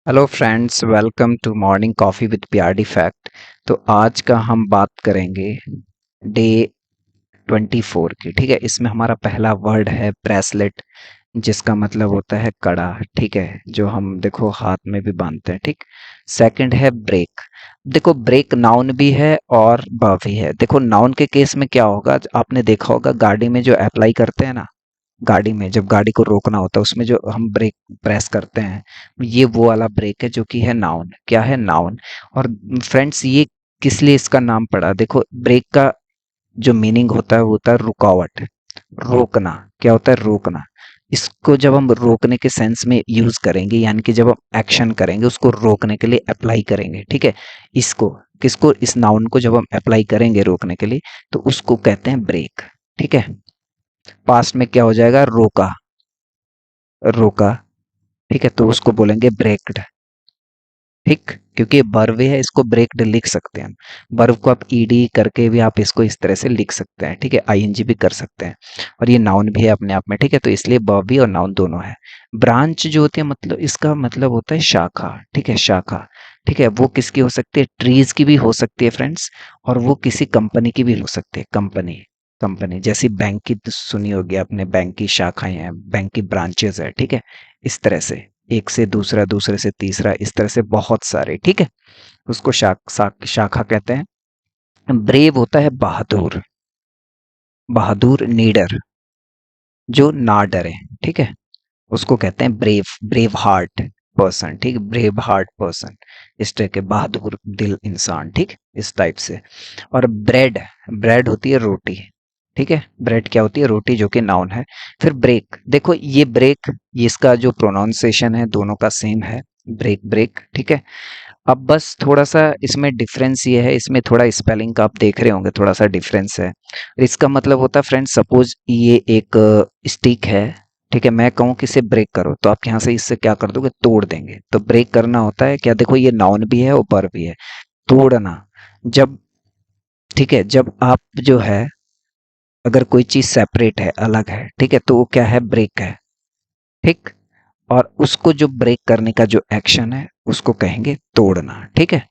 Hello friends, welcome to morning coffee with प्यार fact. तो आज का हम बात करेंगे डे 24 की। ठीक है, इसमें हमारा पहला वर्ड है ब्रेसलेट, जिसका मतलब होता है कड़ा। ठीक है, जो हम देखो हाथ में भी बांधते हैं। ठीक। सेकंड है ब्रेक। देखो, ब्रेक नाउन भी है और वर्ब भी है। देखो, नाउन के केस में क्या होगा, आपने देखा होगा गाड़ी में जो अप्लाई करते हैं ना, गाड़ी में जब गाड़ी को रोकना होता है उसमें जो हम ब्रेक प्रेस करते हैं, ये वो वाला ब्रेक है जो कि है नाउन। क्या है? नाउन। और फ्रेंड्स, ये किस लिए इसका नाम पड़ा? देखो, ब्रेक का जो मीनिंग होता है वो होता है रुकावट, रोकना। क्या होता है? रोकना। इसको जब हम रोकने के सेंस में यूज करेंगे, यानी कि जब हम एक्शन करेंगे उसको रोकने के लिए अप्लाई करेंगे। ठीक है, इसको किसको? इस नाउन को जब हम अप्लाई करेंगे रोकने के लिए तो उसको कहते हैं ब्रेक। ठीक है। पास्ट में क्या हो जाएगा? रोका, रोका। ठीक है, तो उसको बोलेंगे ब्रेक्ड। ठीक, क्योंकि ये वर्ब है, इसको ब्रेक्ड लिख सकते हैं हम। वर्ब को आप ईडी करके भी आप इसको इस तरह से लिख सकते हैं। ठीक है, आईएनजी भी कर सकते हैं। और ये नाउन भी है अपने आप में। ठीक है, तो इसलिए वर्ब भी और नाउन दोनों है। ब्रांच जो होती है, मतलब इसका मतलब होता है शाखा। ठीक है, शाखा। ठीक है, वो किसकी हो सकती है? ट्रीज की भी हो सकती है फ्रेंड्स। और वो किसी कंपनी की भी हो सकती है। कंपनी, कंपनी जैसी बैंक की तो सुनी होगी आपने, बैंक की शाखाएं हैं, बैंक की ब्रांचेस है। ठीक है, इस तरह से एक से दूसरा, दूसरे से तीसरा, इस तरह से बहुत सारे। ठीक है, उसको शाखा कहते हैं। ब्रेव होता है बहादुर, बहादुर नीडर, जो ना डरे। ठीक है, उसको कहते हैं ब्रेव, ब्रेव हार्ट पर्सन। ठीक, ब्रेव हार्ट पर्सन, इस तरह के बहादुर दिल इंसान। ठीक, इस टाइप से। और ब्रेड, ब्रेड होती है रोटी। ठीक है, ब्रेड क्या होती है? रोटी, जो कि नाउन है। फिर ब्रेक, देखो ये ब्रेक, ये इसका जो प्रोनाउंसिएशन है दोनों का सेम है, ब्रेक, ब्रेक। ठीक है, अब बस थोड़ा सा इसमें डिफरेंस ये है, इसमें थोड़ा स्पेलिंग का आप देख रहे होंगे, थोड़ा सा डिफरेंस है। इसका मतलब होता है फ्रेंड्स, सपोज ये एक स्टिक है। ठीक है, मैं कहूँ कि इसे ब्रेक करो तो आप यहाँ से इससे क्या कर दोगे? तोड़ देंगे। तो ब्रेक करना होता है क्या? देखो, ये नाउन भी है और वर्ब भी है। तोड़ना, जब, ठीक है, जब आप जो है, अगर कोई चीज सेपरेट है, अलग है, ठीक है, तो वो क्या है? ब्रेक है। ठीक। और उसको जो ब्रेक करने का जो एक्शन है उसको कहेंगे तोड़ना। ठीक है,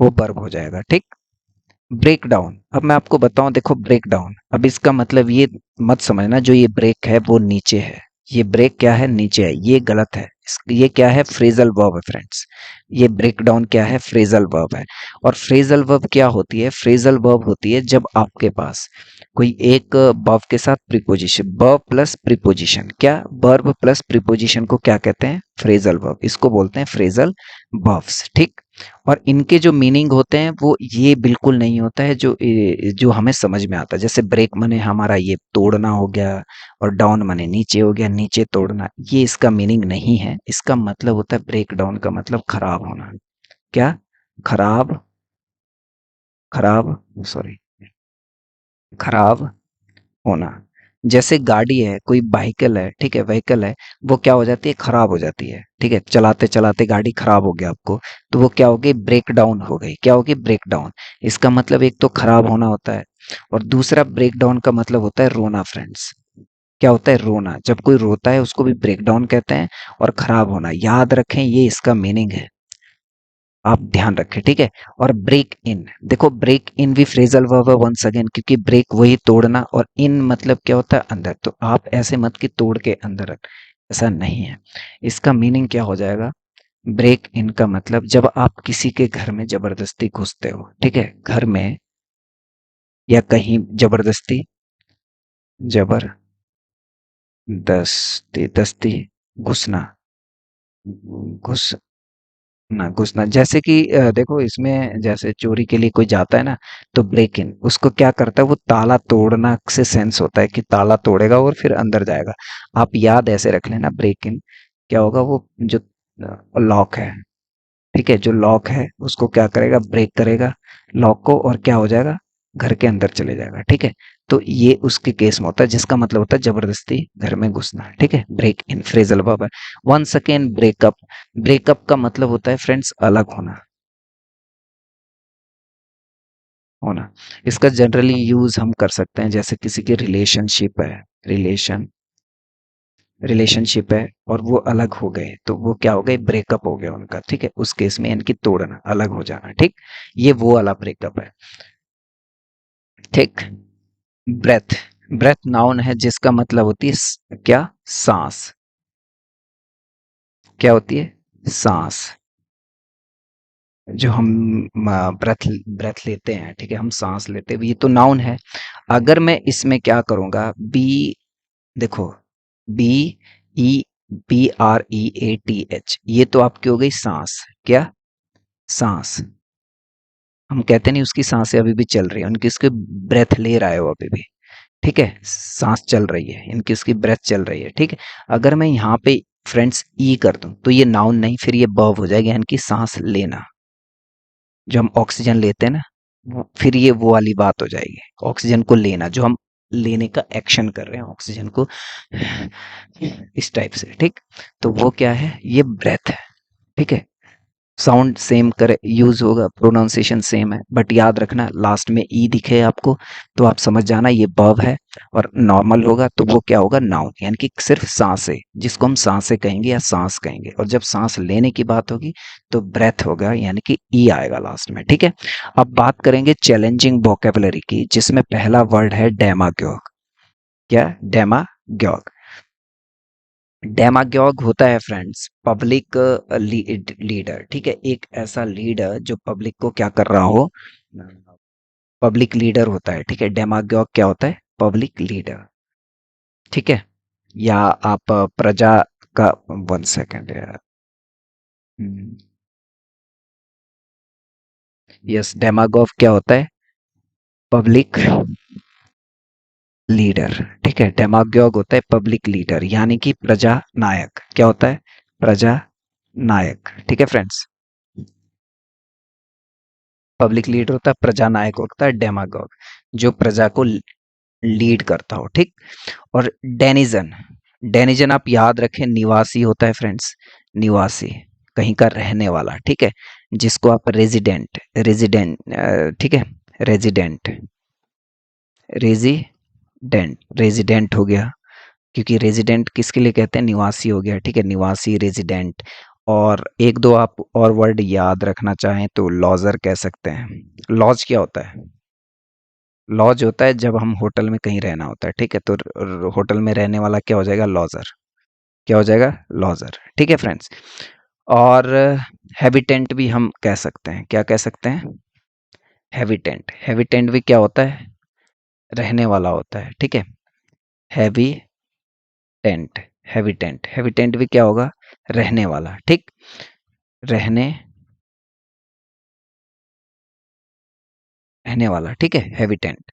वो वर्ब हो जाएगा। ठीक। ब्रेक डाउन, अब मैं आपको बताऊं, देखो ब्रेक डाउन, अब इसका मतलब ये मत समझना जो ये ब्रेक है वो नीचे है। ये ब्रेक क्या है? नीचे है, ये गलत है। ये क्या है? फ्रेजल वर्ब है फ्रेंड्स। ये ब्रेक डाउन क्या है? फ्रेजल वर्ब है। और फ्रेजल वर्ब क्या होती है? फ्रेजल वर्ब होती है जब आपके पास कोई एक वर्ब के साथ प्रीपोजिशन, वर्ब प्लस प्रीपोजिशन, क्या वर्ब प्लस प्रीपोजिशन को क्या कहते हैं? Phrasal verb. इसको बोलते हैं फ्रेजल वर्ब्स। ठीक। और इनके जो मीनिंग होते हैं वो ये बिल्कुल नहीं होता है जो जो हमें समझ में आता है। जैसे ब्रेक मने हमारा ये तोड़ना हो गया, और डाउन मने नीचे हो गया, नीचे तोड़ना। ये इसका मीनिंग नहीं है। इसका मतलब होता है ब्रेक डाउन का मतलब खराब होना। क्या? खराब, खराब, सॉरी, खराब होना। जैसे गाड़ी है, कोई व्हीकल है, ठीक है, व्हीकल है, वो क्या हो जाती है? खराब हो जाती है। ठीक है, चलाते चलाते गाड़ी खराब हो गया आपको, तो वो क्या हो गई? ब्रेक डाउन हो गई। क्या होगी? Breakdown. इसका मतलब एक तो खराब होना होता है, और दूसरा ब्रेक डाउन का मतलब होता है रोना फ्रेंड्स। क्या होता है? रोना। जब कोई रोता है उसको भी ब्रेक डाउन कहते हैं। और खराब होना, याद रखें, ये इसका मीनिंग है, आप ध्यान रखें। ठीक है। और ब्रेक इन, देखो ब्रेक इन भी फ्रेजल वर्ब है वंस अगेन, क्योंकि ब्रेक वही तोड़ना, और इन मतलब क्या होता है? अंदर। तो आप ऐसे मत कि तोड़ के अंदर रख, ऐसा नहीं है। इसका मीनिंग क्या हो जाएगा? ब्रेक इन का मतलब जब आप किसी के घर में जबरदस्ती घुसते हो। ठीक है, घर में या कहीं जबरदस्ती, जबरदस्ती, दस्ती, घुसना, घुस ना, घुसना। जैसे कि देखो इसमें, जैसे चोरी के लिए कोई जाता है ना, तो ब्रेक इन, उसको क्या करता है? वो ताला तोड़ना से सेंस होता है कि ताला तोड़ेगा और फिर अंदर जाएगा। आप याद ऐसे रख लेना, ब्रेक इन क्या होगा? वो जो लॉक है, ठीक है, जो लॉक है उसको क्या करेगा? ब्रेक करेगा लॉक को, और क्या हो जाएगा? घर के अंदर चले जाएगा। ठीक है, तो ये उसके केस में होता है, जिसका मतलब होता है जबरदस्ती घर में घुसना। ठीक है, ब्रेक इन फ्रेजल वर्ब है। वन सेकेंड ब्रेकअप, ब्रेकअप का मतलब होता है फ्रेंड्स अलग होना, होना। इसका जनरली यूज हम कर सकते हैं, जैसे किसी की रिलेशनशिप है, रिलेशन, रिलेशनशिप है और वो अलग हो गए तो वो क्या हो गए, ब्रेकअप हो गया उनका, ठीक है। उस केस में यानी कि तोड़ना, अलग हो जाना, ठीक। ये वो वाला ब्रेकअप है, ठीक। ब्रेथ, ब्रेथ नाउन है जिसका मतलब होती है क्या, सांस। क्या होती है, सांस। जो हम ब्रेथ ब्रेथ लेते हैं, ठीक है, हम सांस लेते हैं, ये तो नाउन है। अगर मैं इसमें क्या करूंगा, बी, देखो, बी ई BREATH, ये तो आपकी हो गई सांस। क्या, सांस। हम कहते नहीं उसकी सांसें अभी भी चल रही है, उनकी उसकी ब्रेथ ले रहा है वो अभी भी, ठीक है, सांस चल रही है, इनकी उसकी ब्रेथ चल रही है, ठीक है। अगर मैं यहाँ पे फ्रेंड्स ई कर दूं तो ये नाउन नहीं, फिर ये वर्ब हो जाएगा, यानी कि सांस लेना। जो हम ऑक्सीजन लेते हैं ना, फिर ये वो वाली बात हो जाएगी, ऑक्सीजन को लेना, जो हम लेने का एक्शन कर रहे हैं ऑक्सीजन को, इस टाइप से, ठीक। तो वो क्या है, ये ब्रेथ है, ठीक है। साउंड सेम करे यूज होगा, प्रोनाउंसिएशन सेम है, बट याद रखना लास्ट में ई दिखे आपको तो आप समझ जाना ये वर्ब है। और नॉर्मल होगा तो वो क्या होगा, नाउन, यानी कि सिर्फ सांसें, जिसको हम सांसें कहेंगे या सांस कहेंगे। और जब सांस लेने की बात होगी तो ब्रेथ होगा, यानी कि ई आएगा लास्ट में, ठीक है। अब बात करेंगे चैलेंजिंग वोकेबलरी की, जिसमें पहला वर्ड है डेमागोग। क्या, डेमागोग। डेमागोग होता है फ्रेंड्स पब्लिक लीडर, ठीक है, एक ऐसा लीडर जो पब्लिक को क्या कर रहा हो, पब्लिक लीडर होता है, ठीक है। डेमागोग क्या होता है, पब्लिक लीडर, ठीक है। या आप प्रजा का, 1 सेकेंड यार, यस, डेमागोग क्या होता है, पब्लिक लीडर, ठीक है। डेमागोग होता है पब्लिक लीडर, यानी कि प्रजा नायक। क्या होता है, प्रजा नायक, ठीक है फ्रेंड्स। पब्लिक लीडर होता है, प्रजा नायक होता है डेमागोग, जो प्रजा को लीड करता हो, ठीक। और डेनिजन, डेनिजन आप याद रखें निवासी होता है फ्रेंड्स, निवासी, कहीं का रहने वाला, ठीक है। जिसको आप रेजिडेंट, रेजिडेंट, ठीक है, रेजिडेंट, रेजिडेंट, रेजिडेंट हो गया, क्योंकि रेजिडेंट किसके लिए कहते हैं, निवासी हो गया, ठीक है, निवासी, रेजिडेंट। और एक दो आप और वर्ड याद रखना चाहें तो लॉजर कह सकते हैं। लॉज क्या होता है, लॉज होता है जब हम होटल में कहीं रहना होता है, ठीक है, तो होटल में रहने वाला क्या हो जाएगा, लॉजर। क्या हो जाएगा, लॉजर, ठीक है फ्रेंड्स। और हैबिटेंट भी हम कह सकते हैं, क्या कह सकते हैं, हैबिटेंट, हैबिटेंट भी क्या होता है, रहने वाला होता है, ठीक है। हैबिटेंट, हैबिटेंट, हैबिटेंट भी क्या होगा, रहने वाला, ठीक, रहने, रहने वाला, ठीक है, हैबिटेंट,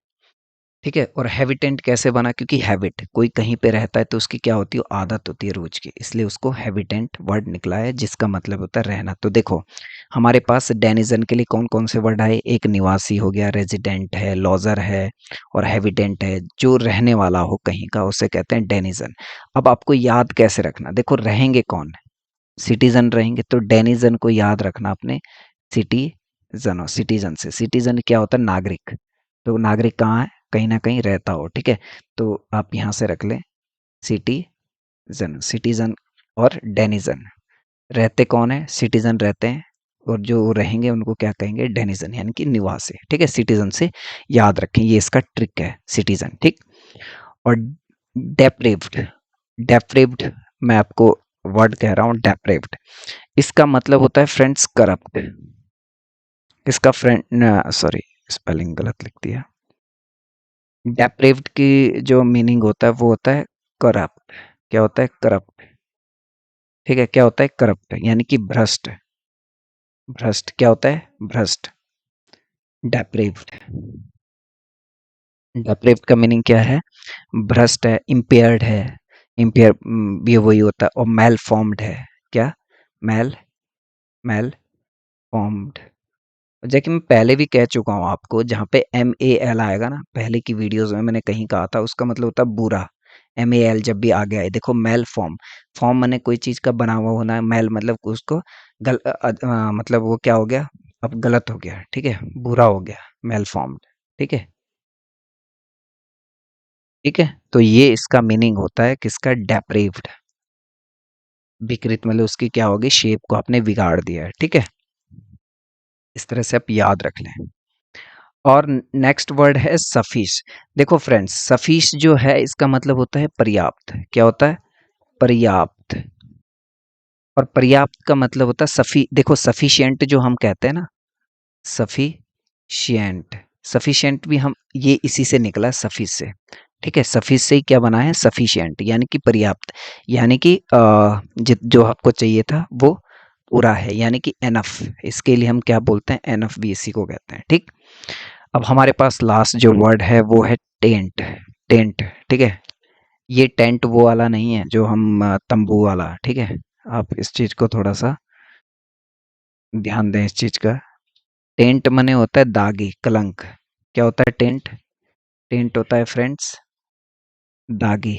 ठीक है। और हैबिटेंट कैसे बना, क्योंकि हैबिट, कोई कहीं पे रहता है तो उसकी क्या होती है, आदत होती है रोज की, इसलिए उसको हैबिटेंट वर्ड निकला है, जिसका मतलब होता है रहना। तो देखो हमारे पास डेनिजन के लिए कौन कौन से वर्ड आए, एक निवासी हो गया, रेजिडेंट है, लॉजर है, और हैबिटेंट है, जो रहने वाला हो कहीं का उसे कहते हैं डेनिजन। अब आपको याद कैसे रखना, देखो रहेंगे कौन, सिटीजन रहेंगे, तो डेनिजन को याद रखना अपने सिटीजन, हो सिटीजन से, सिटीजन क्या होता है, नागरिक। तो नागरिक कहाँ है, कहीं ना कहीं रहता हो, ठीक है। तो आप यहाँ से रख लें सिटीजन, सिटीजन। और डेनिजन, रहते कौन है, सिटीजन रहते हैं, और जो रहेंगे उनको क्या कहेंगे, डेनिजन, यानी कि निवासी, ठीक है। सिटीजन से याद रखें, ये इसका ट्रिक है, सिटीजन, ठीक। और डेप्रेव्ड, डेप्रेव्ड, मैं आपको वर्ड कह रहा हूँ डेप्रेव्ड, इसका मतलब होता है फ्रेंड्स करप्ट। इसका फ्रेंड, सॉरी, स्पेलिंग गलत लिख दिया। डेप्रेव्ड की जो मीनिंग होता है वो होता है करप्ट। क्या होता है, करप्ट, ठीक है। क्या होता है, करप्ट, यानी कि भ्रष्ट, भ्रष्ट क्या होता है, भ्रष्ट, डेप्रेव्ड, डेप्रेव्ड का मीनिंग क्या है, भ्रष्ट है, इम्पेयर्ड है, इम्पेयर ये वही होता है। और मेल फॉर्म्ड है, क्या, मेल, मेल फॉर्म्ड, जैसे कि मैं पहले भी कह चुका हूँ आपको, जहाँ पे MAL आएगा ना, पहले की वीडियोस में मैंने कहीं कहा था, उसका मतलब होता है बुरा। MAL जब भी आ गया है, देखो मेल फॉर्म, फॉर्म मैंने कोई चीज का बना हुआ होना है, मेल मतलब उसको मतलब वो क्या हो गया, अब गलत हो गया, ठीक है, बुरा हो गया, मेल फॉर्म्ड, ठीक है। ठीक है, तो ये इसका मीनिंग होता है किसका, डेप्रेव्ड। विकृत मतलब उसकी क्या होगी, शेप को आपने बिगाड़ दिया है। ठीक है, इस तरह से आप याद रख लें। और नेक्स्ट वर्ड है सफिश। देखो फ्रेंड्स, सफिश जो है इसका मतलब होता है पर्याप्त। क्या होता है, पर्याप्त। और पर्याप्त का मतलब होता है देखो सफिशिएंट जो हम कहते हैं ना, सफिशिएंट, सफिशिएंट भी हम ये इसी से निकला, सफिश से। ठीक है, सफिश से ही क्या बना है, सफिशिएंट, यानी कि पर्याप्त, यानी कि जो आपको चाहिए था वो पूरा है, यानी कि एनफ। इसके लिए हम क्या बोलते हैं, एनफ भी इसी को कहते हैं। ठीक, अब हमारे पास लास्ट जो वर्ड है वो है टेंट। टेंट, ठीक है, ये टेंट वो वाला नहीं है जो हम तंबू वाला। ठीक है, आप इस चीज को थोड़ा सा ध्यान दें इस चीज का। टेंट मने होता है दागी, कलंक। क्या होता है टेंट, टेंट होता है फ्रेंड्स दागी।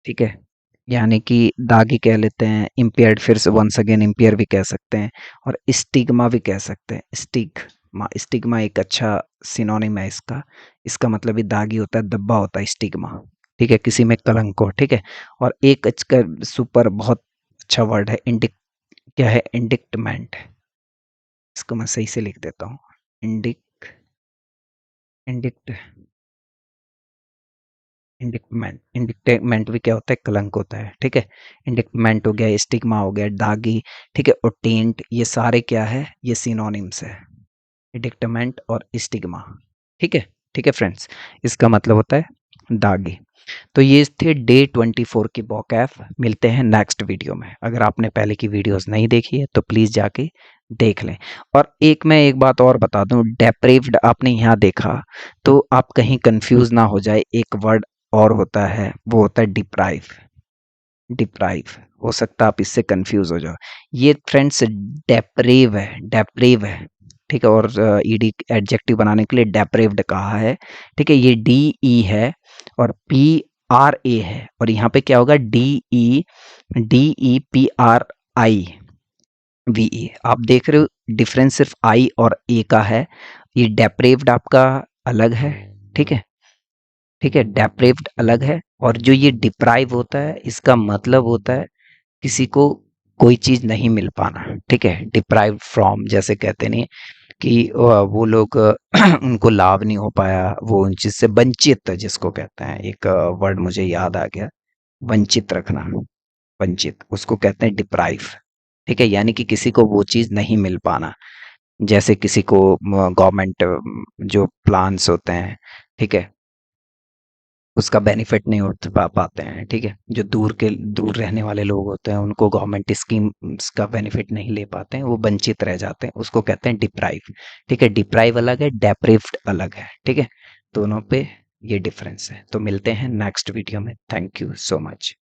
ठीक है, यानी कि दागी कह लेते हैं, इम्पेयर्ड फिर से वंस अगेन इम्पेयर भी कह सकते हैं, और स्टिग्मा भी कह सकते हैं। स्टिग्मा, स्टिग्मा एक अच्छा सिनोनिम है इसका। इसका मतलब भी दागी होता है, दब्बा होता है स्टिग्मा। ठीक है, किसी में कलंक हो। ठीक है, और एक अच्छा सुपर बहुत अच्छा वर्ड है इंडिक, क्या है, इंडिक्टमेंट। इसको मैं सही से लिख देता हूँ, इंडिक, इंडिक्ट, इंडिक्टमेंट। इंडिक्टमेंट भी क्या होता है, कलंक होता है। ठीक है, इंडिक्टमेंट हो गया, स्टिग्मा हो गया, दागी। ठीक है, और टेंट, ये सारे क्या है, ये सिनोनिम्स है, इंडिक्टमेंट और स्टिग्मा। ठीक है, ठीक है फ्रेंड्स, इसका मतलब होता है दागी। तो ये थे डे 24 की वोकैब। मिलते हैं नेक्स्ट वीडियो में। अगर आपने पहले की वीडियोस नहीं देखी है तो प्लीज़ जाके देख लें। और एक बात और बता दूं, डेप्रेव्ड आपने यहाँ देखा तो आप कहीं कंफ्यूज ना हो जाए, एक वर्ड और होता है, वो होता है डिप्राइव। डिप्राइव, हो सकता है आप इससे कंफ्यूज हो जाओ। ये फ्रेंड्स डेप्रेव है, डेप्रेव है। ठीक है, और ईडी एडजेक्टिव बनाने के लिए डेप्रेव्ड कहा है। ठीक है, ये डी ई है और पी आर ए है, और यहाँ पे क्या होगा, डी ई पी आर आई वी ई। आप देख रहे हो डिफरेंस सिर्फ आई और ए का है। ये डेप्रेव्ड आपका अलग है। ठीक है, ठीक है, डेप्रेव्ड अलग है, और जो ये डिप्राइव होता है इसका मतलब होता है किसी को कोई चीज नहीं मिल पाना। ठीक है, डिप्राइव फ्रॉम, जैसे कहते नहीं कि वो लोग उनको लाभ नहीं हो पाया, वो उन चीज से वंचित, जिसको कहते हैं, एक वर्ड मुझे याद आ गया, वंचित रखना, वंचित, उसको कहते हैं डिप्राइव। ठीक है, यानी कि किसी को वो चीज नहीं मिल पाना, जैसे किसी को गवर्नमेंट जो प्लान्स होते हैं, ठीक है, उसका बेनिफिट नहीं उठ पाते हैं। ठीक है, जो दूर रहने वाले लोग होते हैं उनको गवर्नमेंट स्कीम्स का बेनिफिट नहीं ले पाते हैं, वो वंचित रह जाते हैं, उसको कहते हैं डिप्राइव। ठीक है, डिप्राइव अलग है, डेप्रिव्ड अलग है। ठीक है, दोनों पे ये डिफरेंस है। तो मिलते हैं नेक्स्ट वीडियो में। Thank you so much.